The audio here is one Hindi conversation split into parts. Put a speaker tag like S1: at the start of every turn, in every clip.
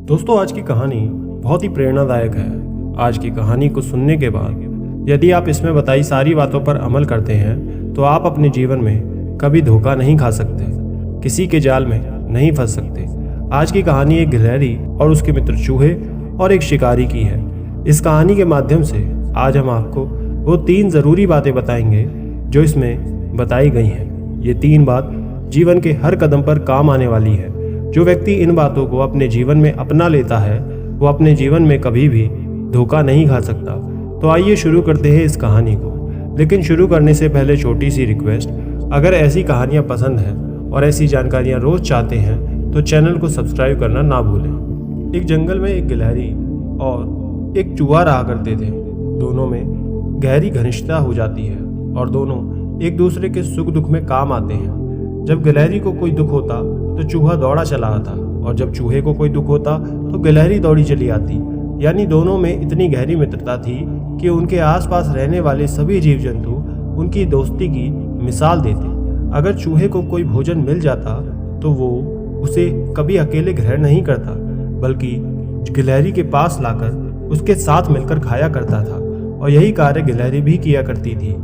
S1: दोस्तों, आज की कहानी बहुत ही प्रेरणादायक है। आज की कहानी को सुनने के बाद यदि आप इसमें बताई सारी बातों पर अमल करते हैं तो आप अपने जीवन में कभी धोखा नहीं खा सकते, किसी के जाल में नहीं फंस सकते। आज की कहानी एक गिलहरी और उसके मित्र चूहे और एक शिकारी की है। इस कहानी के माध्यम से आज हम आपको वो 3 ज़रूरी बातें बताएंगे जो इसमें बताई गई हैं। ये 3 बात जीवन के हर कदम पर काम आने वाली है। जो व्यक्ति इन बातों को अपने जीवन में अपना लेता है वो अपने जीवन में कभी भी धोखा नहीं खा सकता। तो आइए शुरू करते हैं इस कहानी को। लेकिन शुरू करने से पहले छोटी सी रिक्वेस्ट, अगर ऐसी कहानियाँ पसंद हैं और ऐसी जानकारियाँ रोज़ चाहते हैं तो चैनल को सब्सक्राइब करना ना भूलें। एक जंगल में एक गिलहरी और एक चूहा रहा करते थे। दोनों में गहरी घनिष्ठता हो जाती है और दोनों एक दूसरे के सुख दुख में काम आते हैं। जब गिलहरी को कोई दुख होता तो चूहा दौड़ा चला आता और जब चूहे को कोई दुख होता तो गिलहरी दौड़ी चली आती। यानी दोनों में इतनी गहरी मित्रता थी कि उनके आसपास रहने वाले सभी जीव जंतु उनकी दोस्ती की मिसाल देते। अगर चूहे को कोई भोजन मिल जाता तो वो उसे कभी अकेले ग्रहण नहीं करता, बल्कि गिलहरी के पास लाकर उसके साथ मिलकर खाया करता था और यही कार्य गिलहरी भी किया करती थी।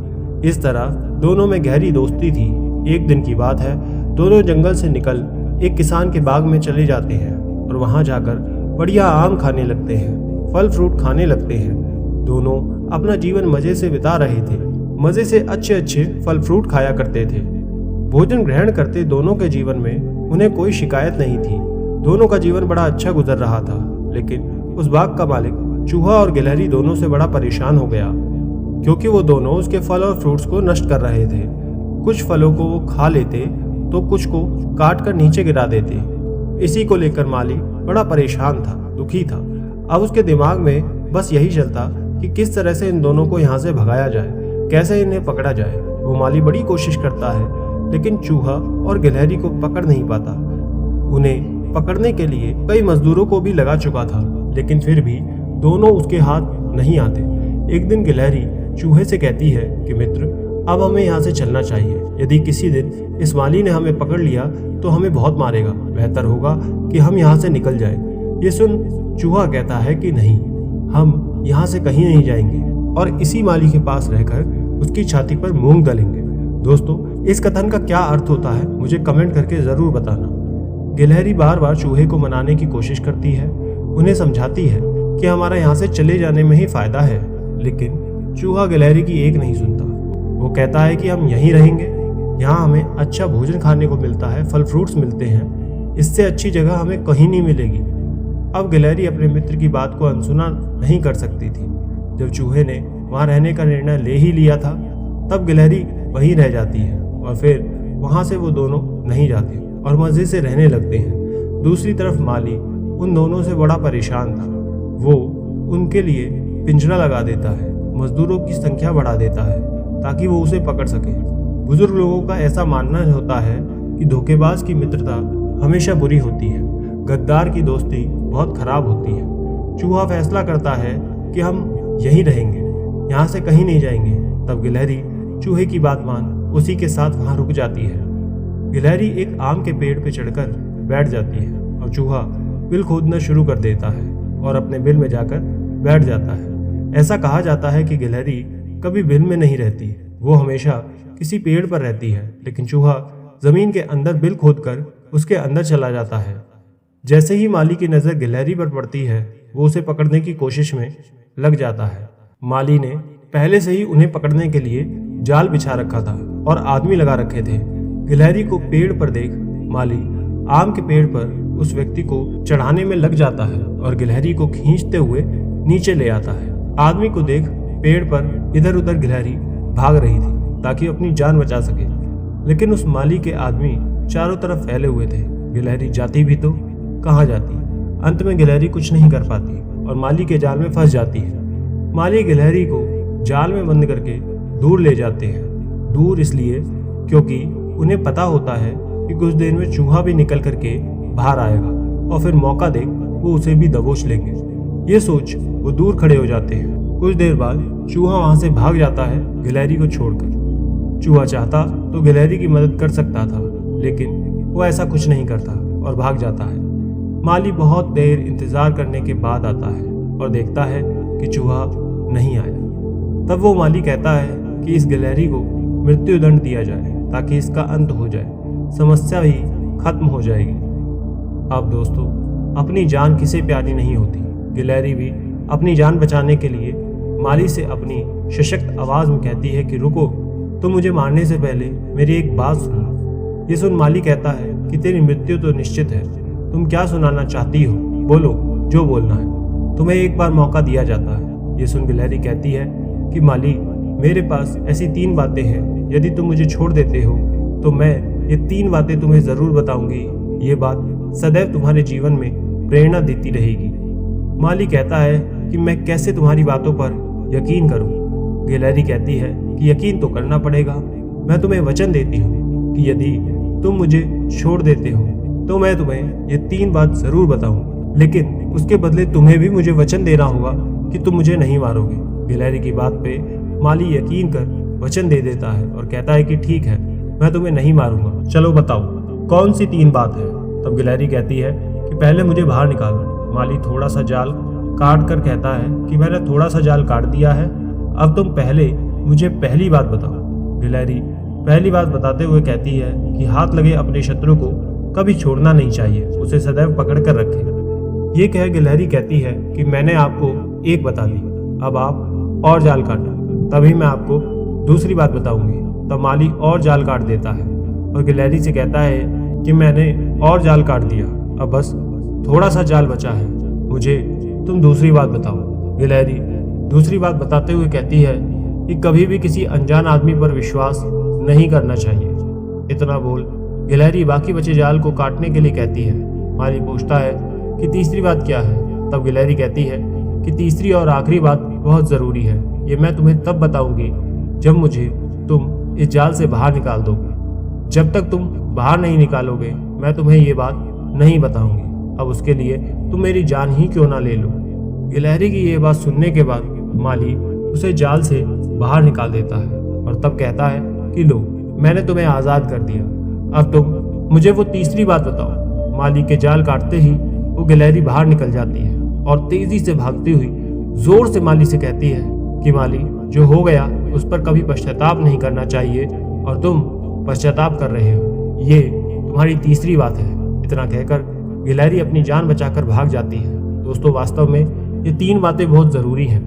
S1: इस तरह दोनों में गहरी दोस्ती थी। एक दिन की बात है, दोनों जंगल से निकल एक किसान के बाग में चले जाते हैं और वहां जाकर बढ़िया आम खाने लगते हैं, फल फ्रूट खाने लगते हैं। दोनों अपना जीवन मजे से बिता रहे थे, मजे से अच्छे अच्छे फल फ्रूट खाया करते थे। भोजन ग्रहण करते दोनों के जीवन में उन्हें कोई शिकायत नहीं थी। दोनों का जीवन बड़ा अच्छा गुजर रहा था। लेकिन उस बाग का मालिक चूहा और गिलहरी दोनों से बड़ा परेशान हो गया, क्योंकि वो दोनों उसके फल और फ्रूट्स को नष्ट कर रहे थे। कुछ फलों को वो खा लेते तो कुछ को काट कर नीचे गिरा देते। इसी को लेकर माली बड़ा परेशान था, दुखी था। अब उसके दिमाग में बस यही चलता कि किस तरह से इन दोनों को यहाँ से भगाया जाए, कैसे इन्हें पकड़ा जाए। वो माली बड़ी कोशिश करता है, लेकिन चूहा और गिलहरी को पकड़ नहीं पाता। उन्हें पकड़ने के लिए कई मजदूरों को भी लगा चुका था, लेकिन फिर भी दोनों उसके हाथ नहीं आते। एक दिन गिलहरी चूहे से कहती है कि मित्र, अब हमें यहाँ से चलना चाहिए। यदि किसी दिन इस माली ने हमें पकड़ लिया तो हमें बहुत मारेगा। बेहतर होगा कि हम यहाँ से निकल जाएं। ये सुन चूहा कहता है कि नहीं, हम यहाँ से कहीं नहीं जाएंगे और इसी माली के पास रहकर उसकी छाती पर मूंग दलेंगे। दोस्तों, इस कथन का क्या अर्थ होता है मुझे कमेंट करके जरूर बताना। गिलहरी बार बार चूहे को मनाने की कोशिश करती है, उन्हें समझाती है कि हमारा यहाँ से चले जाने में ही फायदा है, लेकिन चूहा गिलहरी की एक नहीं सुनता। वो कहता है कि हम यहीं रहेंगे, यहाँ हमें अच्छा भोजन खाने को मिलता है, फल फ्रूट्स मिलते हैं, इससे अच्छी जगह हमें कहीं नहीं मिलेगी। अब गिलहरी अपने मित्र की बात को अनसुना नहीं कर सकती थी। जब चूहे ने वहाँ रहने का निर्णय ले ही लिया था तब गिलहरी वहीं रह जाती है और फिर वहाँ से वो दोनों नहीं जाते और मज़े से रहने लगते हैं। दूसरी तरफ माली उन दोनों से बड़ा परेशान था। वो उनके लिए पिंजरा लगा देता है, मजदूरों की संख्या बढ़ा देता है ताकि वो उसे पकड़ सके। बुजुर्ग लोगों का ऐसा मानना होता है कि धोखेबाज की मित्रता हमेशा बुरी होती है, गद्दार की दोस्ती बहुत खराब होती है। चूहा फैसला करता है कि हम यहीं रहेंगे, यहाँ से कहीं नहीं जाएंगे। तब गिलहरी चूहे की बात मान उसी के साथ वहाँ रुक जाती है। गिलहरी एक आम के पेड़ पे चढ़कर बैठ जाती है और चूहा बिल खोदना शुरू कर देता है और अपने बिल में जाकर बैठ जाता है। ऐसा कहा जाता है कि गिलहरी कभी बिल में नहीं रहती, वो हमेशा किसी पेड़ पर रहती है, लेकिन चूहा जमीन के अंदर बिल खोदकर उसके अंदर चला जाता है। जैसे ही माली की नज़र गिलहरी पर पड़ती है वो उसे पकड़ने की कोशिश में लग जाता है। माली ने पहले से ही उन्हें पकड़ने के लिए जाल बिछा रखा था और आदमी लगा रखे थे। गिलहरी को पेड़ पर देख माली आम के पेड़ पर उस व्यक्ति को चढ़ाने में लग जाता है और गिलहरी को खींचते हुए नीचे ले आता है। आदमी को देख पेड़ पर इधर उधर गिलहरी भाग रही थी ताकि अपनी जान बचा सके, लेकिन उस माली के आदमी चारों तरफ फैले हुए थे। गिलहरी जाती भी तो कहाँ जाती। अंत में गिलहरी कुछ नहीं कर पाती और माली के जाल में फंस जाती है। माली गिलहरी को जाल में बंद करके दूर ले जाते हैं। दूर इसलिए क्योंकि उन्हें पता होता है कि कुछ देर में चूहा भी निकल करके बाहर आएगा और फिर मौका देख वो उसे भी दबोच लेंगे। ये सोच वो दूर खड़े हो जाते हैं। कुछ देर बाद चूहा वहां से भाग जाता है गिलहरी को छोड़कर। चूहा चाहता तो गिलहरी की मदद कर सकता था, लेकिन वो ऐसा कुछ नहीं करता और भाग जाता है। माली बहुत देर इंतजार करने के बाद आता है और देखता है कि चूहा नहीं आया। तब वो माली कहता है कि इस गिलहरी को मृत्युदंड दिया जाए ताकि इसका अंत हो जाए, समस्या भी खत्म हो जाएगी। अब दोस्तों, अपनी जान किसे प्यारी नहीं होती। गिलहरी भी अपनी जान बचाने के लिए माली से अपनी सशक्त आवाज में कहती है कि रुको, तुम मुझे मारने से पहले मेरी एक बात सुनो। ये सुन माली कहता है कि तेरी मृत्यु तो निश्चित है, तुम क्या सुनाना चाहती हो, बोलो जो बोलना है, तुम्हें एक बार मौका दिया जाता है। ये सुन गिलहरी कहती है कि माली, मेरे पास ऐसी 3 बातें हैं, यदि तुम मुझे छोड़ देते हो तो मैं ये 3 बातें तुम्हें जरूर बताऊंगी। ये बात सदैव तुम्हारे जीवन में प्रेरणा देती रहेगी। माली कहता है कि मैं कैसे तुम्हारी बातों पर यकीन करूं। गिलहरी कहती है कि यकीन तो करना पड़ेगा। मैं तुम्हें वचन देती हूँ कि यदि तुम मुझे छोड़ देते हो तो मैं तुम्हें ये 3 बात जरूर बताऊंगा, लेकिन उसके बदले तुम्हें भी मुझे वचन देना होगा कि तुम मुझे नहीं मारोगे। गिलहरी की बात पे माली यकीन कर वचन दे देता है और कहता है कि ठीक है, मैं तुम्हें नहीं मारूंगा, चलो बताओ कौन सी 3 बात है। तब गिलहरी कहती है कि पहले मुझे बाहर निकालो। माली थोड़ा सा जाल काट कर कहता है कि मैंने थोड़ा सा जाल काट दिया है, अब तुम पहले मुझे पहली बात बताओ। गिलहरी पहली बात बताते हुए कहती है कि हाथ लगे अपने शत्रु को कभी छोड़ना नहीं चाहिए, उसे सदैव पकड़ कर रखें। ये कह गिलहरी कहती है कि मैंने आपको एक बता दी, अब आप और जाल काटो, तभी मैं आपको दूसरी बात बताऊंगी। तब माली और जाल काट देता है और गिलहरी से कहता है कि मैंने और जाल काट दिया, अब बस थोड़ा सा जाल बचा है, मुझे तुम दूसरी बात बताओ। गिलहरी दूसरी बात बताते हुए कहती है कि कभी भी किसी अनजान आदमी पर विश्वास नहीं करना चाहिए। इतना बोल गिलहरी बाकी बचे जाल को काटने के लिए कहती है। माली पूछता है कि तीसरी बात क्या है। तब गिलहरी कहती है कि तीसरी और आखिरी बात बहुत ज़रूरी है, ये मैं तुम्हें तब बताऊंगी जब मुझे तुम इस जाल से बाहर निकाल दोगे। जब तक तुम बाहर नहीं निकालोगे मैं तुम्हें ये बात नहीं बताऊंगी। अब उसके लिए तुम मेरी जान ही क्यों ना ले लो। गिलहरी की ये बात सुनने के बाद माली उसे जाल से बाहर निकाल देता है और तब कहता है कि लो, मैंने तुम्हें आज़ाद कर दिया, अब तुम मुझे वो तीसरी बात बताओ। माली के जाल काटते ही वो गिलहरी बाहर निकल जाती है और तेजी से भागती हुई जोर से माली से कहती है कि माली, जो हो गया उस पर कभी पश्चाताप नहीं करना चाहिए और तुम पश्चाताप कर रहे हो, ये तुम्हारी तीसरी बात है। इतना कहकर गिलहरी अपनी जान बचाकर भाग जाती है। दोस्तों, वास्तव में ये 3 बातें बहुत ज़रूरी हैं।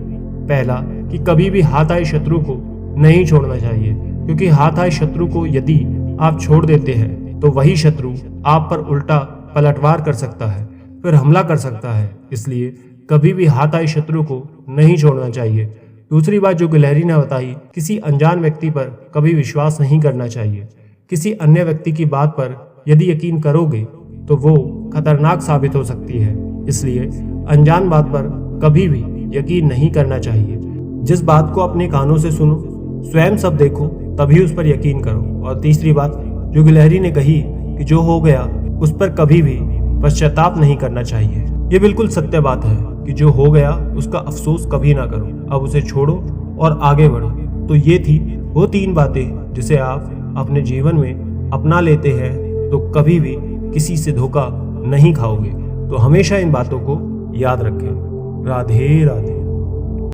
S1: पहला कि कभी भी हाथ आए शत्रु को नहीं छोड़ना चाहिए, क्योंकि हाथ आए शत्रु को यदि आप छोड़ देते हैं तो वही शत्रु आप पर उल्टा पलटवार कर सकता है, फिर हमला कर सकता है। इसलिए कभी भी हाथ आए शत्रु को नहीं छोड़ना चाहिए। दूसरी बात जो गिलहरी ने बताई, किसी अनजान व्यक्ति पर कभी विश्वास नहीं करना चाहिए। किसी अन्य व्यक्ति की बात पर यदि यकीन करोगे तो वो खतरनाक साबित हो सकती है, इसलिए अनजान बात पर कभी भी यकीन नहीं करना चाहिए। जिस बात को अपने कानों से सुनो, स्वयं सब देखो, तभी उस पर यकीन करो। और तीसरी बात जो गिलहरी ने कही कि जो हो गया उस पर कभी भी पश्चाताप नहीं करना चाहिए, ये बिल्कुल सत्य बात है कि जो हो गया उसका अफसोस कभी ना करो, अब उसे छोड़ो और आगे बढ़ो। तो ये थी वो 3 बातें जिसे आप अपने जीवन में अपना लेते हैं तो कभी भी किसी से धोखा नहीं खाओगे। तो हमेशा इन बातों को याद रखें। राधे राधे।